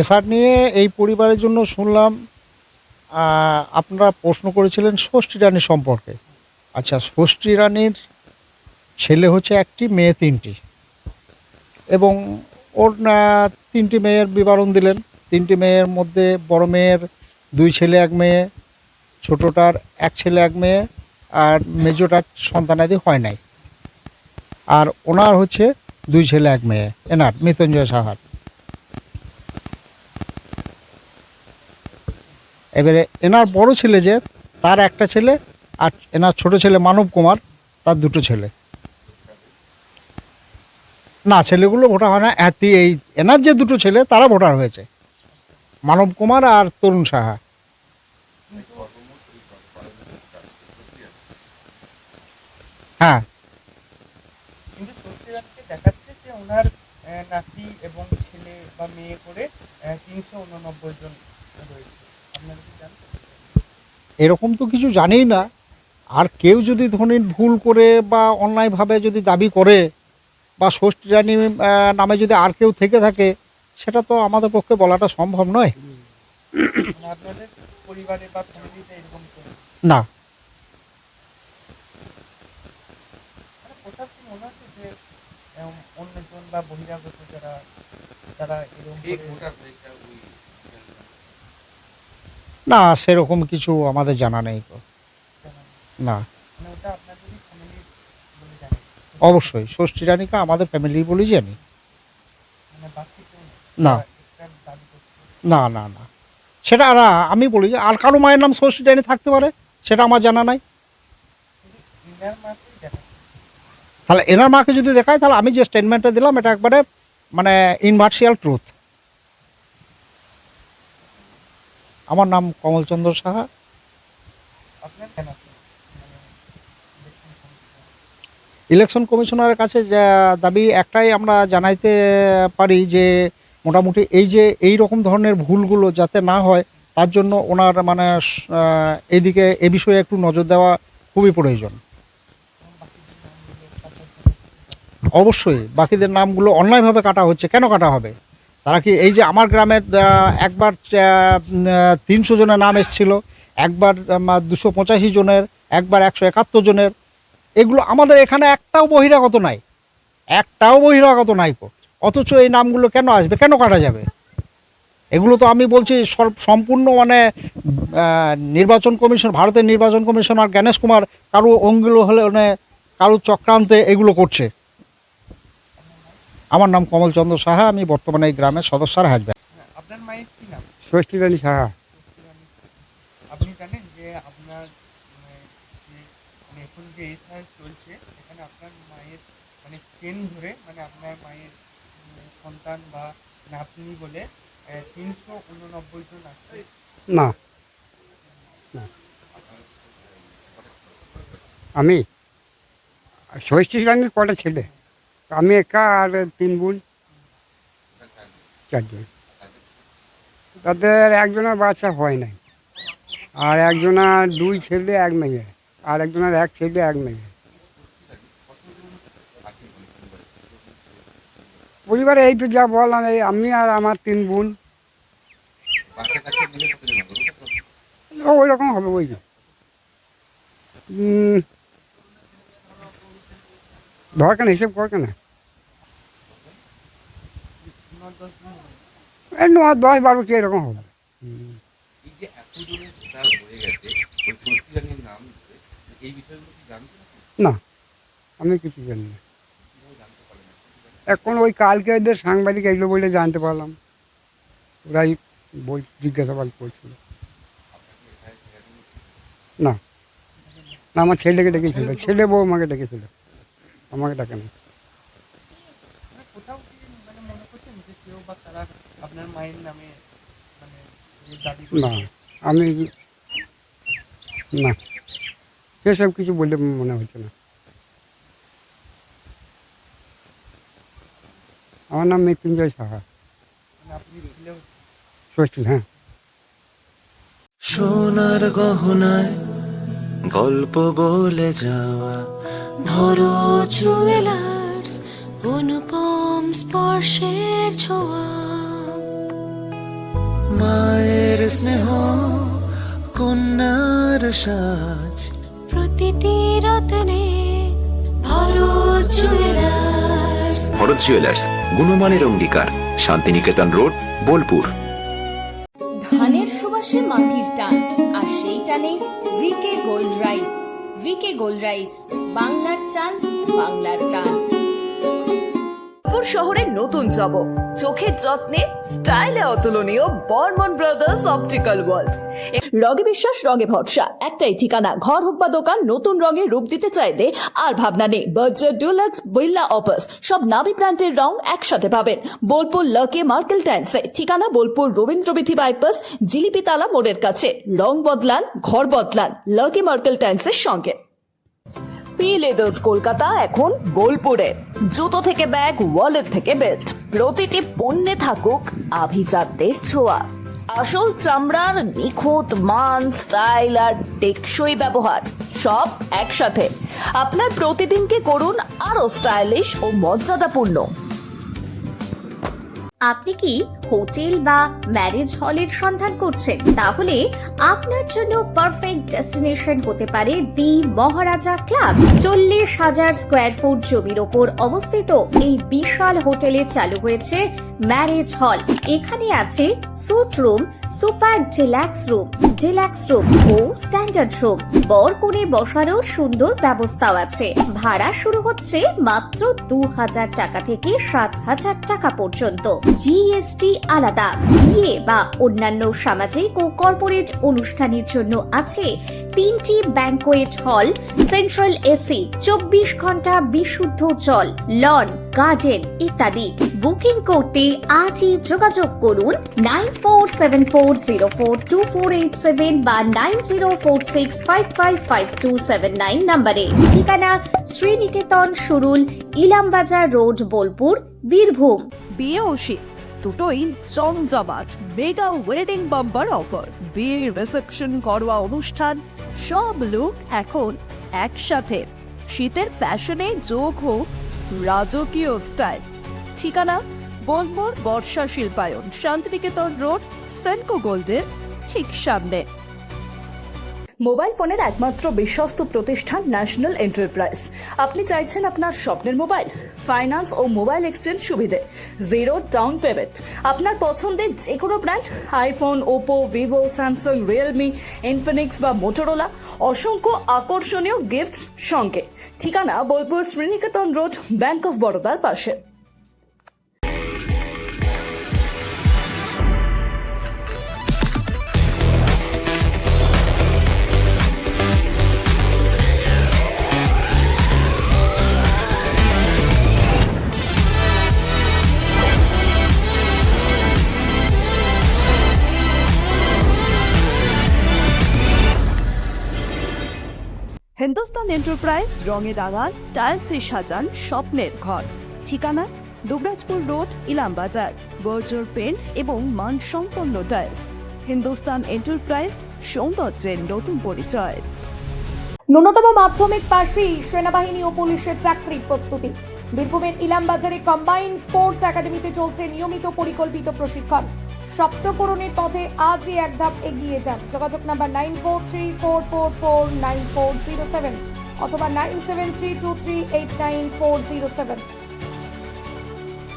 SR নিয়ে এই পরিবারের জন্য শুনলাম আপনারা প্রশ্ন করেছিলেন ষষ্ঠী রানী সম্পর্কে। আচ্ছা, ষষ্ঠী রানীর ছেলে হচ্ছে একটি, মেয়ে তিনটি, এবং ওর ৩টি মেয়ের বিবরণ দিলেন। ৩টি মেয়ের মধ্যে বড় মেয়ের ২ ছেলে ১ মেয়ে, ছোটোটার ১ ছেলে ১ মেয়ে, আর মেজোটার সন্তানাদি হয় নাই। আর ওনার হচ্ছে ২ ছেলে ১ মেয়ে, এনার মৃত্যুঞ্জয় সাহার। এবারে এনার বড় ছেলে যে, তার একটা ছেলে, আর এনার ছোট ছেলে মানব কুমার, তার ২টো ছেলে। না, ছেলেগুলো ভোটার হয় না। এই এনার যে ২টো ছেলে তারা ভোটার হয়েছে, মানব কুমার আর তরুণ সাহা। হ্যাঁ, কিন্তু ষষ্ঠীরানীকে দেখাচ্ছে যে ওনার নাতি এবং ছেলে বা মেয়ে করে ৩89 জন রয়েছে। আপনারা কি জানেন? এরকম তো কিছু জানিই না। আর কেউ যদি ধরুন ভুল করে বা অন্যায়ভাবে যদি দাবি করে, বা ষষ্ঠী রানী নামে যদি আর কেউ থেকে থাকে, সেটা তো আমাদের পক্ষে বলাটা সম্ভব নয়। মানে আপনাদের পরিবারে বা ফ্যামিলিতে এরকম কেউ? না। মানে কোথাও কি মনে হচ্ছে যে অন্যজন বা বহিরাগত যারা তারা এরকম না, সেরকম কিছু আমাদের জানা নেই তো। না, মানে ওটা আপনাদেরই ফ্যামিলি বলে জানেন? অবশ্যই ষষ্ঠী রানীকে আমাদের ফ্যামিলি বলেই জানি। মানে বাকি কেউ না, একটা দাবি করছে? না, না, না। সেটা আর আমি বলি যে আর কারো মায়ের নাম ষষ্ঠী রানী থাকতে পারে, সেটা আমার জানা নাই। ইনার মাকেই দেখা। তাহলে এনার মাকে যদি দেখায়, তাহলে আমি যে স্টেটমেন্টটা দিলাম এটা একবারে মানে ইনভার্সিয়াল ট্রুথ। আমার নাম কমলচন্দ্র সাহা। আপনার কেন আছে? মানে ইলেকশন কমিশনারের কাছে দাবি একটাই আমরা জানাইতে পারি যে মোটামুটি এই যে এই রকম ধরনের ভুলগুলো যাতে না হয়, তার জন্য ওনার মানে এইদিকে এ বিষয়ে একটু নজর দেওয়া খুবই প্রয়োজন। অবশ্যই বাকিদের নামগুলো অন্যায়ভাবে কাটা হচ্ছে। কেন কাটা হবে? তারা কি এই যে আমার গ্রামের একবার ৩০০ জনের নাম এসেছিল, একবার ২৮৫ জনের, একবার ১৭১ জনের। এগুলো আমাদের এখানে একটাও বহিরাগত নাই, একটাও বহিরাগত নাই। অথচ এই নামগুলো কেন আসবে, কেন কাটা যাবে? এগুলো তো আমি বলছি সম্পূর্ণ মানে নির্বাচন কমিশন, ভারতের নির্বাচন কমিশনার জ্ঞানেশ কুমার কারো অঙ্গুলো হলে মানে কারো চক্রান্তে এগুলো করছে। আমার নাম কমলচন্দ্র সাহা, আমি বর্তমানে এই গ্রামের সদস্যর হাজব্যান্ড। আপনার মায়ের কি নাম? ষষ্ঠী রানী সাহা। আপনি জানেন যে আপনার যে মানে এখন যে এসআর চলছে এখানে আপনার মায়ের মানে চেন ধরে মানে আপনার মায়ের সন্তান বা নাতনি বলে ৩89 জন আছে? না, আমি ষষ্ঠী রানীর কটা ছেলে, আমি একা আর 3 বোন, 4 জন। তাদের একজনের বাচ্চা হয় নাই, আর একজনের 2 ছেলে 1 মেয়ে, আর একজনের 1 ছেলে 1 মেয়ে। পরিবারে এই তো যা বললাম, এই আমি আর আমার 3 বোন। ওই রকম হবে, ওই ধর কেন, হিসেব কর কেন, 9-10 জন হবে। এই 9, 10, 12 কি এরকম হবে। এই যে এত জনের ভোটার হয়ে গেছে ওই ষষ্ঠী রানীর নাম ধরে, এই বিষয়গুলো কি জানতেন আপনি? না, আমি কিছু জানি না। কিভাবে জানতে পারলেন? এখন ওই কালকে এদের সাংবাদিক এগুলো বলে জানতে পারলাম, ওরাই জিজ্ঞাসাবাদ করছিল। না, না, আমার ছেলেকে ডেকেছিল, ছেলে বউ আমাকে ডেকেছিল, আমাকে ডাকে না। মানে কোথাও কি মানে মনে করছেন যে কেউ বা তারা আপনার মায়ের নামে মানে যে দাবি না, করছে? আমি না, সেসব কিছু বলে মনে হচ্ছে না। আমার নাম মৃত্যুঞ্জয় সাহা। মানে আপনি ছেলে ষষ্ঠী, হ্যাঁ। সোনার গহনায় গল্প বলে যাওয়া ভরো জুয়েলার্স, অনুপম স্পর্শের ছোঁয়া। মায়ের স্নেহ কন্যার সাজ প্রতিটি রত্নে ভরত জুয়েলার্স। ভরত জুয়েলার্স, গুণমানের অঙ্গীকার, শান্তিনিকেতন রোড, বোলপুর। ধানের সুবাসে মাটির টান, আর সেই টানে V K gold rice. V K gold rice, বাংলার চাল, বাংলার প্রাণ। শহরের নতুন চমক, চোখের যত্নে স্টাইলে অতুলনীয় বর্মন ব্রাদার্স অপটিক্যাল ওয়ার্ল্ড। রঙে বিশ্বাস, রঙে ভরসা, একটাই ঠিকানা। ঘর হোক বা দোকান, নতুন রঙে রূপ দিতে চাইলে আর ভাবনা নেই। বাজার, ডুলাক্স, বিল্লা, অপাস সব নামি ব্র্যান্ডের রং একসাথে পাবেন বোলপুর লাকি মার্কেল টাইন্সে। ঠিকানা বোলপুর রবীন্দ্রবিথি বাইপাস, জিলিপিতালা মোড়ের কাছে। রং বদলান, ঘর বদলান, লাকি মার্কেল টাইন্সের সঙ্গে। পি লেদার্স কলকাতা এখন বোলপুরে। জুতো থেকে ব্যাগ, ওয়ালেট থেকে বেল্ট, প্রতিটি পণ্যে থাকুক আভিজাত্যের ছোঁয়া। আসল চামড়ার নিখুঁত মান, স্টাইল আর টেকসই ব্যবহার সব একসাথে। আপনার প্রতিদিনকে করুন আরো স্টাইলিশ ও মর্যাদাপূর্ণ। আপনি কি হোটেল বা ম্যারেজ হলের সন্ধান করছেন? তাহলে আপনার জন্য পারফেক্ট ডেস্টিনেশন হতে পারে দি মহারাজা ক্লাব। 40,000 স্কোয়ার ফুট জমির ওপর অবস্থিত এই বিশাল হোটেলে চালু হয়েছে ম্যারেজ হল। এখানে আছে suite room, super deluxe room ও স্ট্যান্ডার্ড রুম। বর কনে বসারও সুন্দর ব্যবস্থাও আছে। ভাড়া শুরু হচ্ছে মাত্র 2,000 টাকা থেকে 7,000 টাকা পর্যন্ত। জিএসটি আলাদা। বিয়ে বা অন্যান্য সামাজিক ও কর্পোরেট অনুষ্ঠানের জন্য আছে 3টি ব্যাংকোয়েট হল, সেন্ট্রাল এসি, 24 ঘন্টা বিশুদ্ধ জল, লন, গার্ডেন ইত্যাদি। বুকিং করতে আজই যোগাযোগ করুন 9474042487 বা 9046555279 নম্বরে। ঠিকানা শ্রীনিকেতন সুরুল, ইলামবাজার রোড, বোলপুর, বীরভূম। বিয়ে ও শীত দুটোই জমজমাট মেগা ওয়েডিং বাম্পার অফার। বিয়ে, রিসেপশন, ঘরোয়া অনুষ্ঠান সব লুক এখন একসাথে। শীতের প্যাশনে যোগ হোক রাজকীয় স্টাইল। ঠিকানা বোলপুর বর্ষা শিল্পায়ন, শান্তিনিকেতন রোড, সেনকো গোল্ডের ঠিক সামনে। মোবাইল ফোনের একমাত্র বিশ্বস্ত প্রতিষ্ঠান ন্যাশনাল এন্টারপ্রাইজ। আপনি চাইছেন আপনার স্বপ্নের মোবাইল, ফাইন্যান্স ও মোবাইল এক্সচেঞ্জ সুবিধে, 0 ডাউন পেমেন্ট। আপনার পছন্দের যে কোনো brand, iPhone, Oppo, Vivo, Samsung, Realme, Infinix বা মোটরোলা, অসংখ্য আকর্ষণীয় গিফট সঙ্গে। ঠিকানা Bolpur Sriniketan road, bank of বরোদার পাশে। হিন্দুস্তান এন্টারপ্রাইজ রঙে রাঙান, টাইলসে সাজান স্বপ্নের ঘর। ঠিকানা দুবরাজপুর রোড, ইলামবাজার। বর্জর পেন্টস এবং মানসম্পন্ন টাইলস। হিন্দুস্তান এন্টারপ্রাইজ, সৌন্দর্যের নতুন পরিচয়। ন্যূনতম মাধ্যমিক পাশেই সেনাবাহিনী ও পুলিশের চাকরির প্রস্তুতি। বীরভূমের ইলামবাজারে কম্বাইন্ড স্পোর্টস একাডেমিতে চলছে নিয়মিত পরিকল্পিত প্রশিক্ষণ। সপ্তপূরণের পথে আজই এক ধাপ এগিয়ে যান। যোগাযোগ নাম্বার 9434449407 অথবা 9732389407।